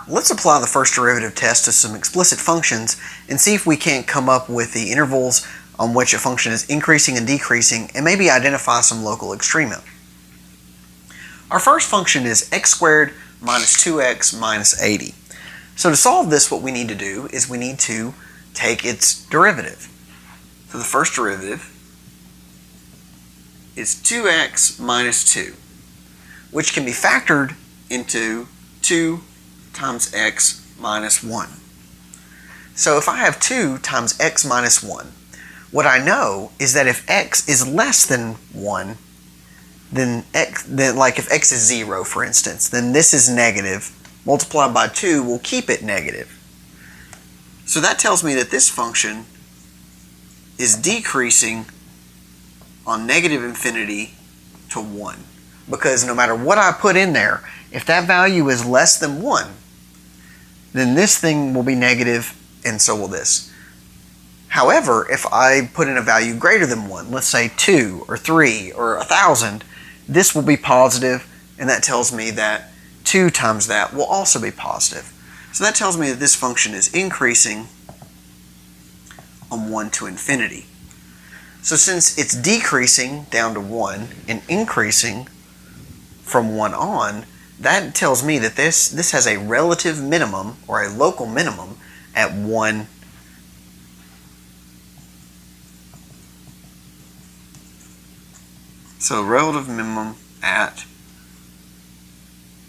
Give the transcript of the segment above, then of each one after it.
Let's apply the first derivative test to some explicit functions and see if we can't come up with the intervals on which a function is increasing and decreasing, and maybe identify some local extrema. Our first function is x squared minus 2x minus 80. So to solve this, what we need to do is we need to take its derivative. So the first derivative is 2x minus 2, which can be factored into 2 times x minus 1. So if I have 2 times x minus 1, what I know is that if x is less than 1, then like if x is 0, for instance, then this is negative, multiplied by 2 will keep it negative. So that tells me that this function is decreasing on negative infinity to 1. Because no matter what I put in there, if that value is less than 1, then this thing will be negative, and so will this. However, if I put in a value greater than 1, let's say 2 or 3 or 1,000, this will be positive, and that tells me that 2 times that will also be positive. So that tells me that this function is increasing on 1 to infinity. So since it's decreasing down to 1 and increasing from 1 on, that tells me that this has a relative minimum or a local minimum at 1. So relative minimum at,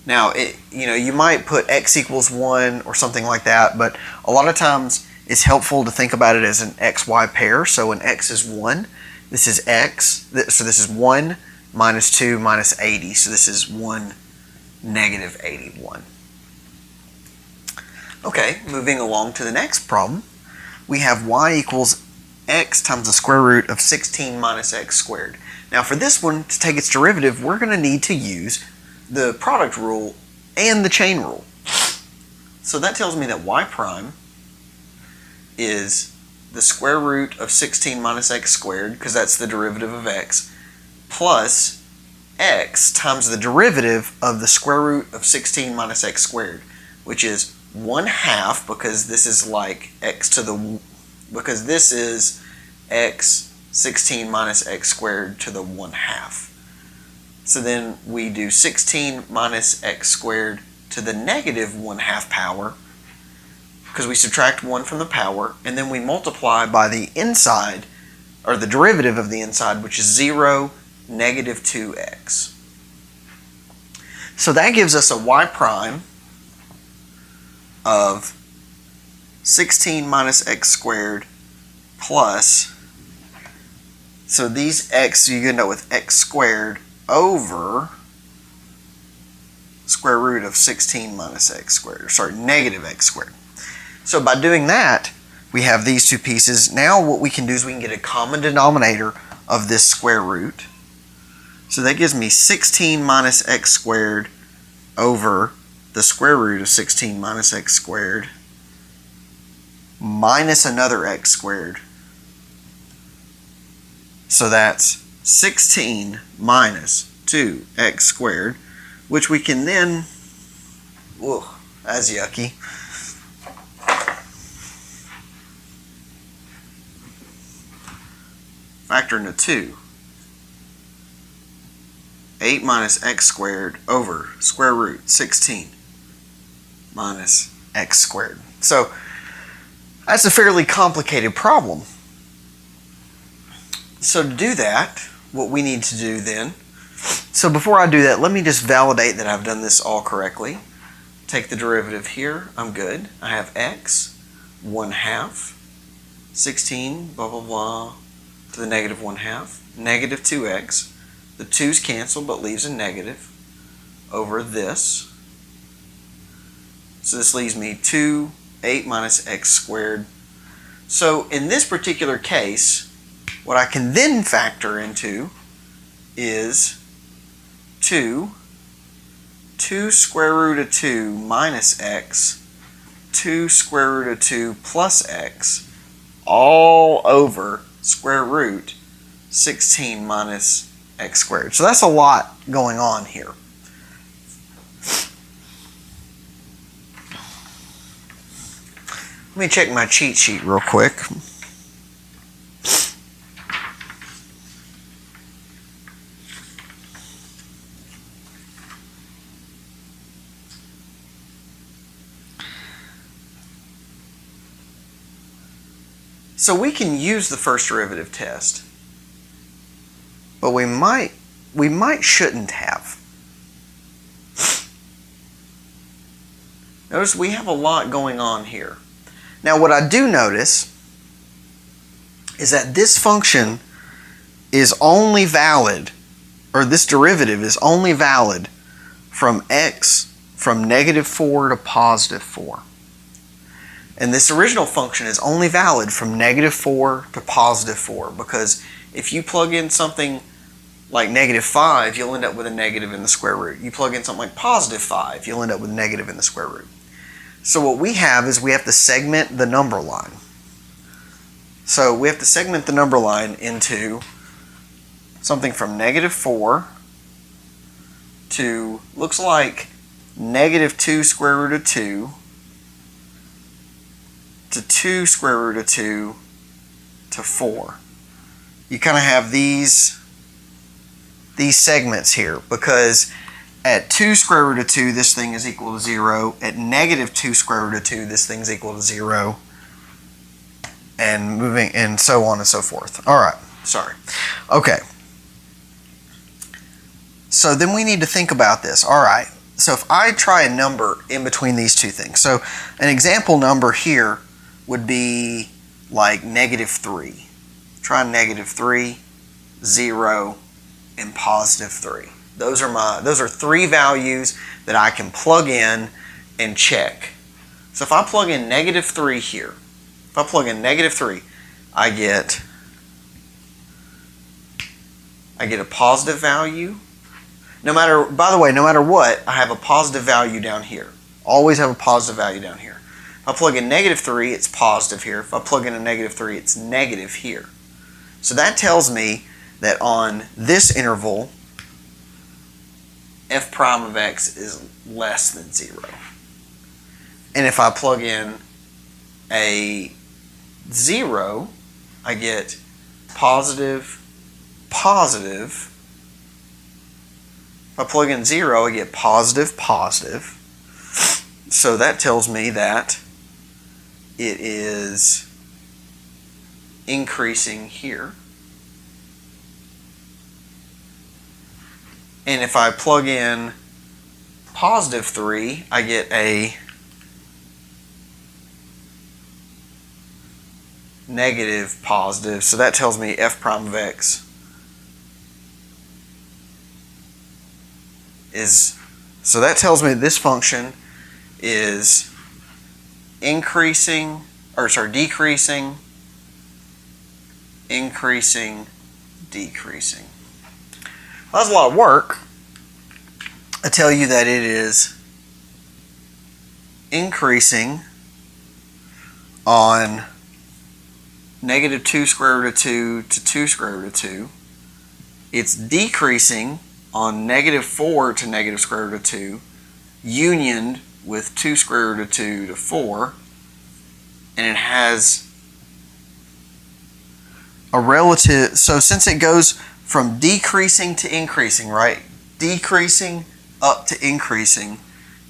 now you might put x equals 1 or something like that, but a lot of times it's helpful to think about it as an xy pair. So when x is 1, this is x, so this is 1 minus 2 minus 80, so this is 1 negative 81. Okay, moving along to the next problem, we have y equals x times the square root of 16 minus x squared. Now for this one, to take its derivative, we're going to need to use the product rule and the chain rule. So that tells me that y prime is the square root of 16 minus x squared, because that's the derivative of x, plus x times the derivative of the square root of 16 minus x squared, which is 1/2, because this is like x to the, because this is x 16 minus x squared to the 1/2. So then we do 16 minus x squared to the negative 1/2 power, because we subtract 1 from the power, and then we multiply by the inside, or the derivative of the inside, which is 0, negative 2x. So that gives us a y prime of 16 minus x squared plus, so these x, you end up with x squared over square root of 16 minus x squared, or sorry, negative x squared. So by doing that, we have these two pieces. Now what we can do is we can get a common denominator of this square root. So that gives me 16 minus x squared over the square root of 16 minus x squared minus another x squared. So that's 16 minus 2x squared, which we can then, whoa, that's yucky. Factor into 2. 8 minus x squared over square root 16 minus x squared. So that's a fairly complicated problem. So to do that, what we need to do then, so before I do that, let me just validate that I've done this all correctly. Take the derivative here, I'm good. I have x, 1/2, 16, blah, blah, blah, to the negative 1/2, negative 2x. The 2's cancel, but leaves a negative over this. So this leaves me 8 minus x squared. So in this particular case, what I can then factor into is 2 square root of 2 minus x, 2 square root of 2 plus x, all over square root 16 minus x squared. So that's a lot going on here. Let me check my cheat sheet real quick. So we can use the first derivative test, but we might shouldn't have. Notice we have a lot going on here. Now what I do notice is that this function is only valid, or this derivative is only valid from x from -4 to +4. And this original function is only valid from -4 to +4, because if you plug in something like -5, you'll end up with a negative in the square root. You plug in something like +5, you'll end up with a negative in the square root. So what we have is we have to segment the number line. So we have to segment the number line into something from -4 to, looks like, -2 square root of 2 to 2 square root of 2 to 4. You kind of have these segments here, because at 2 square root of 2 this thing is equal to 0, at -2 square root of 2 this thing is equal to 0, and moving and so on and so forth. Alright, sorry. Okay. So then we need to think about this. Alright, so if I try a number in between these two things, so an example number here would be like -3. Try -3, 0, and +3. Those are three values that I can plug in and check. So if I plug in -3 here, if I plug in -3, I get a positive value. No matter, by the way, no matter what, I have a positive value down here. Always have a positive value down here. If I plug in -3, it's positive here. If I plug in a -3, it's negative here. So that tells me that on this interval, f prime of x is less than 0. And if I plug in a 0, I get positive, positive. If I plug in 0, I get positive, positive. So that tells me that it is increasing here. And if I plug in +3, I get a negative positive. So that tells me f prime of x is, so that tells me this function is increasing, or sorry, decreasing, increasing, decreasing. Well, that's a lot of work. I tell you that it is increasing on -2 square root of 2 to 2 square root of 2. It's decreasing on -4 to negative square root of 2, unioned with 2 square root of 2 to 4, and it has a relative, so since it goes from decreasing to increasing, right? Decreasing up to increasing,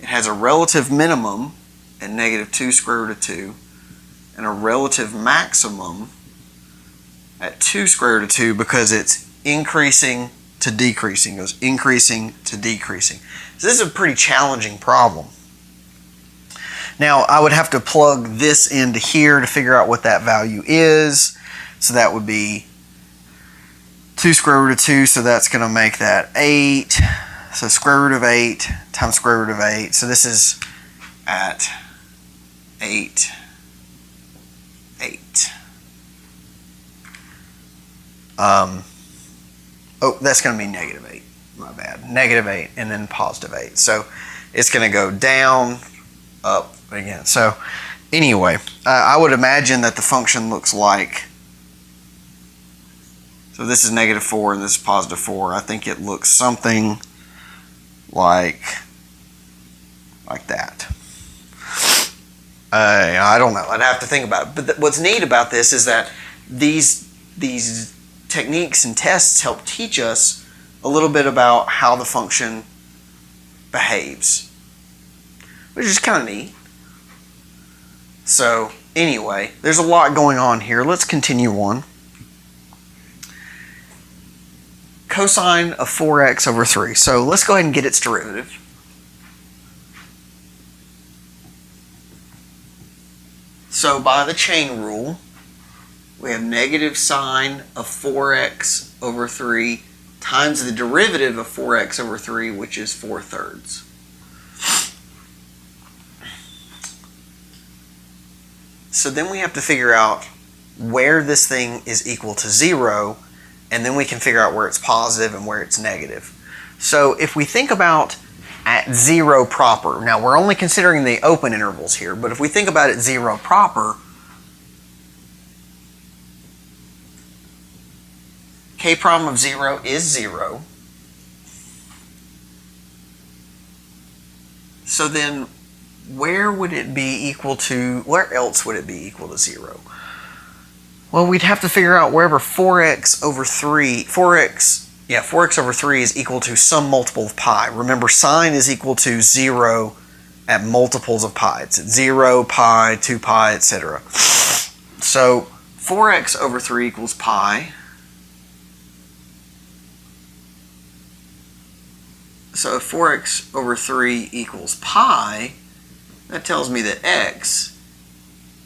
it has a relative minimum at -2 square root of 2 and a relative maximum at 2 square root of 2, because it's increasing to decreasing, goes increasing to decreasing. So this is a pretty challenging problem. Now I would have to plug this into here to figure out what that value is. So that would be 2 square root of 2, so that's going to make that 8. So square root of 8 times square root of 8. So this is at 8, 8. Oh, that's going to be -8. My bad. -8 and then +8. So it's going to go down, up again. So anyway, I would imagine that the function looks like, so this is -4 and this is +4. I think it looks something like that. I don't know. I'd have to think about it. But what's neat about this is that these techniques and tests help teach us a little bit about how the function behaves, which is kind of neat. So anyway, there's a lot going on here. Let's continue on. Cosine of 4x over 3. So let's go ahead and get its derivative. So by the chain rule, we have negative sine of 4x over 3 times the derivative of 4x over 3, which is 4/3. So then we have to figure out where this thing is equal to 0, and then we can figure out where it's positive and where it's negative. So if we think about at 0 proper, now we're only considering the open intervals here, but if we think about it 0 proper, k prime of 0 is 0. So then where would it be equal to, where else would it be equal to 0? Well, we'd have to figure out wherever 4x over 3 is equal to some multiple of pi. Remember, sine is equal to 0 at multiples of pi. It's at 0, pi, 2 pi, etc. So 4x over 3 equals pi. So if 4x over 3 equals pi, that tells me that x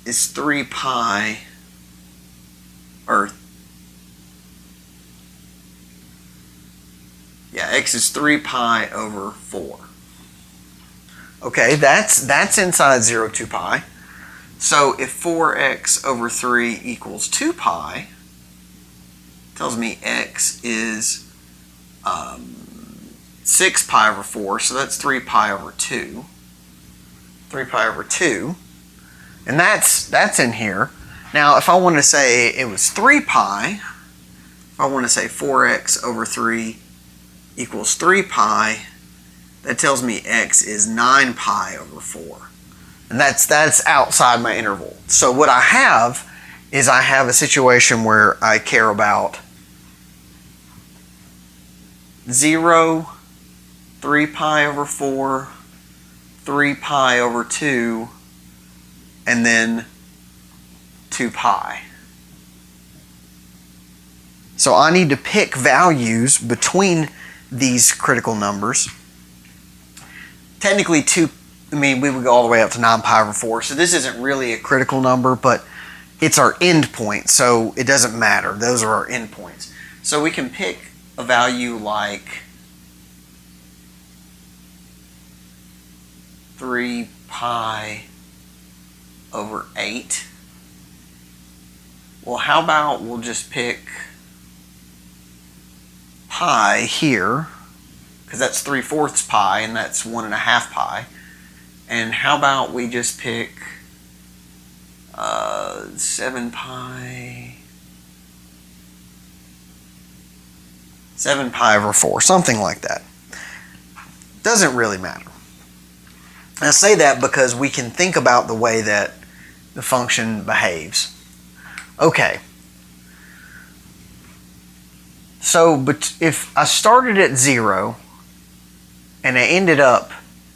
is 3 pi, x is 3 pi over 4. Okay, that's inside 0, 2 pi. So if 4x over 3 equals 2 pi, tells me x is 6 pi over 4, so that's 3 pi over 2. 3 pi over 2, and that's in here. Now if I want to say it was 3 pi, if I want to say 4x over 3 equals 3 pi, that tells me x is 9 pi over 4. And that's outside my interval. So what I have is I have a situation where I care about 0, 3 pi over 4, 3 pi over 2, and then 2 pi. So I need to pick values between these critical numbers. Technically we would go all the way up to 9 pi over 4, so this isn't really a critical number, but it's our end point, so it doesn't matter. Those are our end points. So we can pick a value like 3 pi over 8. Well, how about we'll just pick pi here, because that's 3/4 pi, and that's 1.5 pi. And how about we just pick 7 pi over 4, something like that. Doesn't really matter. And I say that because we can think about the way that the function behaves. Okay. So, but if I started at 0 and I ended up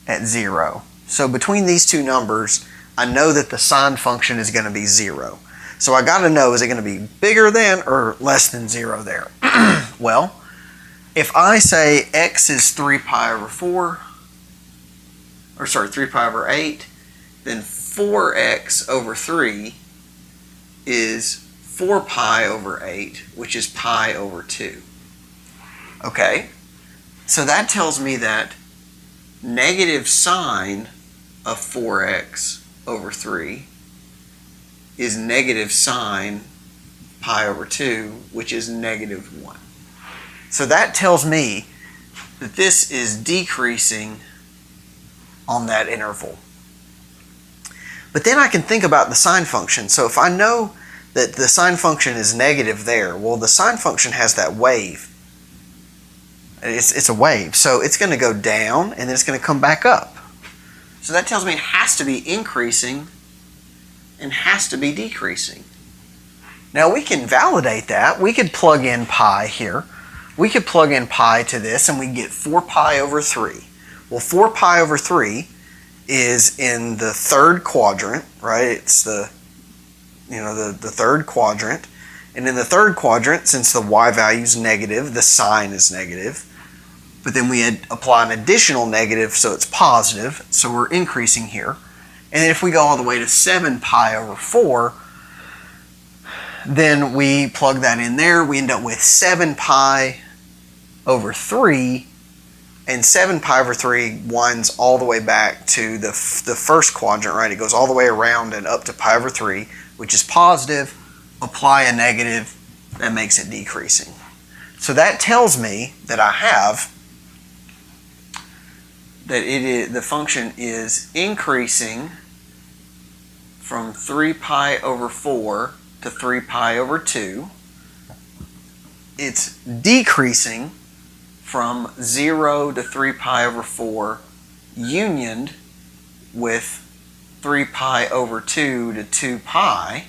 at 0, so between these two numbers, I know that the sine function is going to be 0. So I got to know, is it going to be bigger than or less than 0 there? Well, if I say x is 3 pi over 4, 3 pi over 8, then 4x over 3 is 4 pi over 8, which is pi over 2. Okay, so that tells me that negative sine of 4x over 3 is negative sine pi over 2, which is negative 1. So that tells me that this is decreasing on that interval. But then I can think about the sine function. So if I know that the sine function is negative there, well, the sine function has that wave. It's a wave, so it's going to go down and then it's going to come back up. So that tells me it has to be increasing and has to be decreasing. Now we can validate that. We could plug in pi here. We could plug in pi to this and we get 4 pi over 3. Well, 4 pi over 3 is in the third quadrant, right? It's the third quadrant. And in the third quadrant, since the y value is negative, the sign is negative. But then we apply an additional negative, so it's positive. So we're increasing here. And then if we go all the way to 7 pi over 4, then we plug that in there. We end up with 7 pi over 3. And 7 pi over 3 winds all the way back to the first quadrant, right? It goes all the way around and up to pi over 3, which is positive. Apply a negative, that makes it decreasing. So that tells me that I have that the function is increasing from 3 pi over 4 to 3 pi over 2. It's decreasing from 0 to 3 pi over 4 unioned with 3 pi over 2 to 2 pi.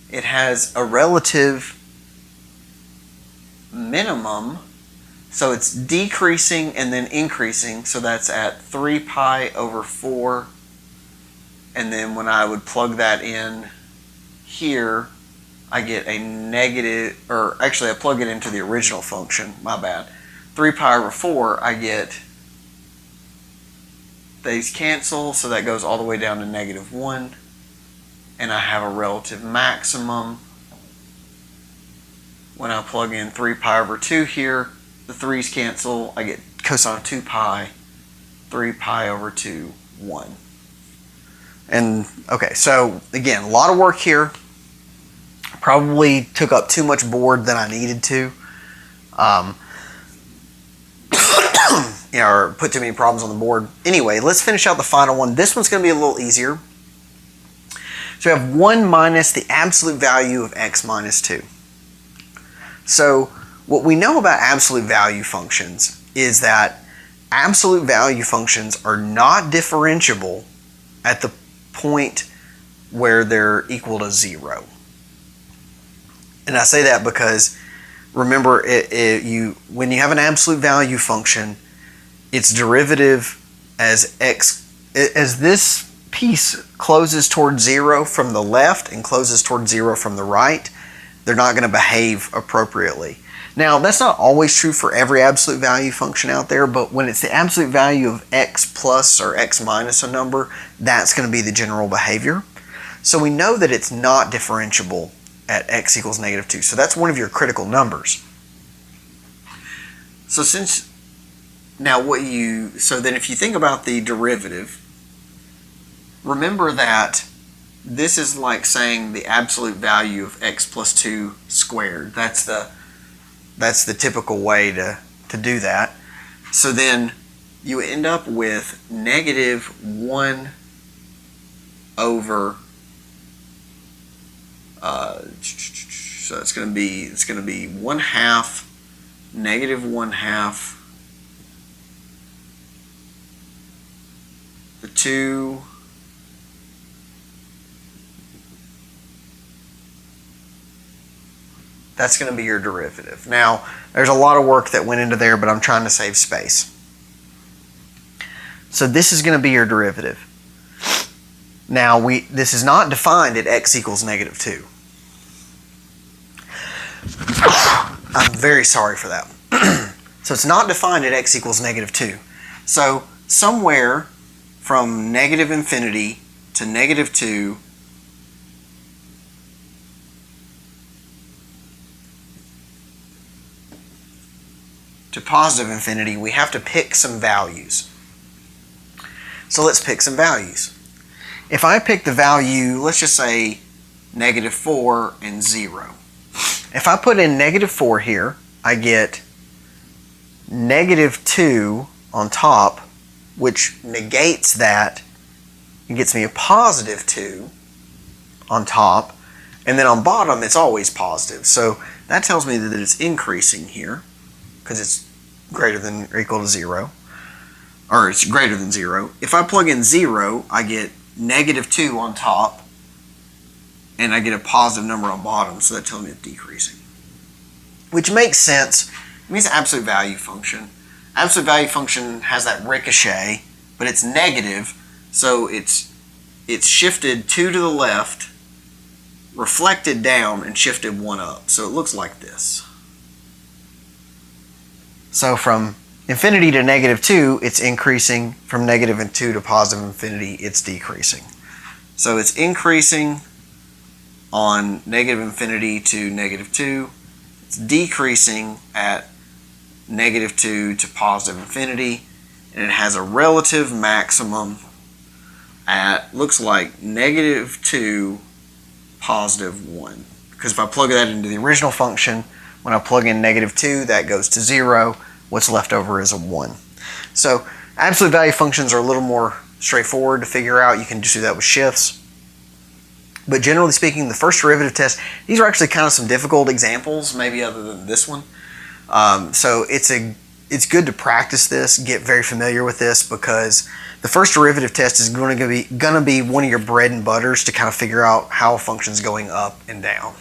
It has a relative minimum, so it's decreasing and then increasing, so that's at 3 pi over 4, and then when I would plug that in here, I get a negative, or actually I plug it into the original function, my bad. 3 pi over 4, I get, these cancel, so that goes all the way down to -1. And I have a relative maximum. When I plug in 3 pi over 2 here, the 3's cancel, I get cosine of 2 pi, 3 pi over 2, 1. And okay, so again, a lot of work here. Probably took up too much board than I needed to. Or put too many problems on the board. Anyway, let's finish out the final one. This one's going to be a little easier. So we have 1 minus the absolute value of x minus 2. So what we know about absolute value functions is that absolute value functions are not differentiable at the point where they're equal to 0. And I say that because remember, when you have an absolute value function, its derivative as this piece closes towards 0 from the left and closes towards 0 from the right, they're not going to behave appropriately. Now, that's not always true for every absolute value function out there, but when it's the absolute value of x plus or x minus a number, that's going to be the general behavior. So we know that it's not differentiable at x equals -2. So that's one of your critical numbers. So then if you think about the derivative, remember that this is like saying the absolute value of x plus 2 squared. That's the typical way to do that. So then you end up with -1 over so it's going to be 1/2 -1/2 the 2 that's going to be your derivative. Now, there's a lot of work that went into there, but I'm trying to save space. So this is going to be your derivative. Now, this is not defined at x equals -2. I'm very sorry for that. So it's not defined at x equals -2. So somewhere from -infinity to -2, to positive infinity, we have to pick some values. So let's pick some values. If I pick the value, let's just say -4 and 0. If I put in -4 here, I get -2 on top, which negates that. It gets me a +2 on top, and then on bottom it's always positive. So that tells me that it's increasing here because it's greater than or equal to 0, or it's greater than 0. If I plug in 0, I get -2 on top, and I get a positive number on bottom, so that tells me it's decreasing. Which makes sense. It means the absolute value function. Absolute value function has that ricochet, but it's negative, so it's shifted 2 to the left, reflected down, and shifted 1 up. So it looks like this. So from infinity to -2, it's increasing. From -2 to positive infinity, it's decreasing. So it's increasing on -infinity to -2. It's decreasing at -2 to positive infinity, and it has a relative maximum at, looks like, -2, +1. Because if I plug that into the original function, when I plug in -2, that goes to 0. What's left over is a 1. So absolute value functions are a little more straightforward to figure out. You can just do that with shifts. But generally speaking, the first derivative test, these are actually kind of some difficult examples, maybe other than this one. So it's good to practice this, get very familiar with this, because the first derivative test is going to be one of your bread and butters to kind of figure out how a function is going up and down.